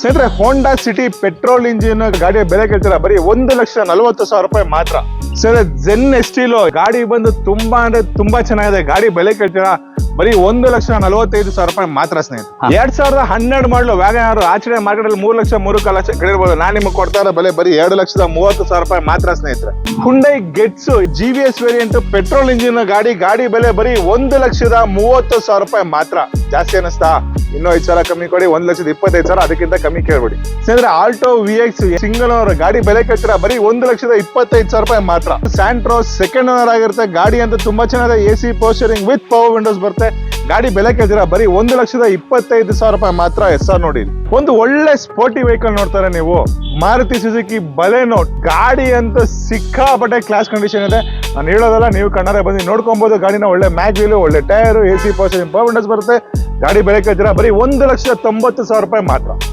ಸ್ನೇಹಿತರೆ, Honda City petrol engine ಗಾಡಿಯ ಬೆಲೆ ಕೇಳ್ತೀರಾ ಬರೀ 1,40,000 ರೂಪಾಯಿ ಮಾತ್ರ. ಸರ್, ಜೆನ್ ಎಸ್ಟಿಲೋ ಗಾಡಿ ಬಂದು ತುಂಬಾ ಅಂದ್ರೆ ತುಂಬಾ ಚೆನ್ನಾಗಿದೆ. ಗಾಡಿ ಬೆಲೆ ಕೇಳ್ತೀರಾ ಬರೀ 1,45,000 ರೂಪಾಯಿ ಮಾತ್ರ ಸ್ನೇಹಿತರೆ. 2012 ಮಾಡಲು ವ್ಯಾಗನಾರ್ ಆಚರಣೆ ಮಾರ್ಕೆಟ್ ಅಲ್ಲಿ 3,03,4 ಲಕ್ಷ ಕಡಿರ್ಬೋದು. ನಾನು ನಿಮ್ಗೆ ಕೊಡ್ತಾ ಇರೋ ಬೆಲೆ ಬರೀ 2,30,000 ರೂಪಾಯಿ ಮಾತ್ರ ಸ್ನೇಹಿತರೆ. Hyundai gets GVS variant petrol engine ಗಾಡಿ ಬೆಲೆ ಬರೀ 1,30,000 ರೂಪಾಯಿ ಮಾತ್ರ. ಜಾಸ್ತಿ ಅನಿಸ್ತಾ? ಇನ್ನೂ 5,000 ಕಮ್ಮಿ ಕೊಡಿ, 1,25,000, ಅದಕ್ಕಿಂತ ಕಮ್ಮಿ ಕೇಳ್ಬಿಡಿ ಸ್ನೇಹಿತರೆ. ಆಲ್ಟೋ VX ಸಿಂಗಲ್ ಓನರ್ ಗಾಡಿ ಬೆಲೆ ಕೇಳ್ತೀರಾ ಬರೀ 1,25,000 ರೂಪಾಯಿ ಮಾತ್ರ. ಸ್ಯಾಂಟ್ರೋ ಸೆಕೆಂಡ್ ಓನರ್ ಆಗಿರುತ್ತೆ. ಗಾಡಿ ಅಂತ ತುಂಬಾ ಚೆನ್ನಾಗಿದೆ. AC ಪೋಸ್ಟರಿಂಗ್ ವಿತ್ ಪವರ್ ವಿಂಡೋಸ್ ಬರುತ್ತೆ. ಗಾಡಿ ಬೆಲೆ ಕೇಳ್ತೀರಾ ಬರೀ 1,25,000 ರೂಪಾಯಿ ಮಾತ್ರ. SR ನೋಡಿ, ಒಂದು ಒಳ್ಳೆ ಸ್ಪೋರ್ಟಿ ವೆಹಿಕಲ್ ನೋಡ್ತಾರೆ ನೀವು. ಮಾರುತಿ ಸುಜುಕಿ ಬಲೆನೋ ಗಾಡಿ ಅಂತ ಸಿಕ್ಕಾಪಟ್ಟೆ ಕ್ಲಾಸ್ ಕಂಡೀಷನ್ ಇದೆ. ನಾನು ಹೇಳೋದಲ್ಲ, ನೀವು ಕಣ್ಣಾರೆ ಬಂದು ನೋಡ್ಕೊಬಹುದು. ಗಾಡಿನ ಒಳ್ಳೆ ಮ್ಯಾಗ್ ವೀಲು, ಒಳ್ಳೆ ಟೈರು, AC ಪೋಸ್ಟರಿಂಗ್ ಪವರ್ ವಿಂಡೋಸ್ ಬರುತ್ತೆ. ಗಾಡಿ ಬೆಲೆ ಕೇಳ್ತೀರಾ ಬರೀ 1,90,000 ರೂಪಾಯಿ ಮಾತ್ರ.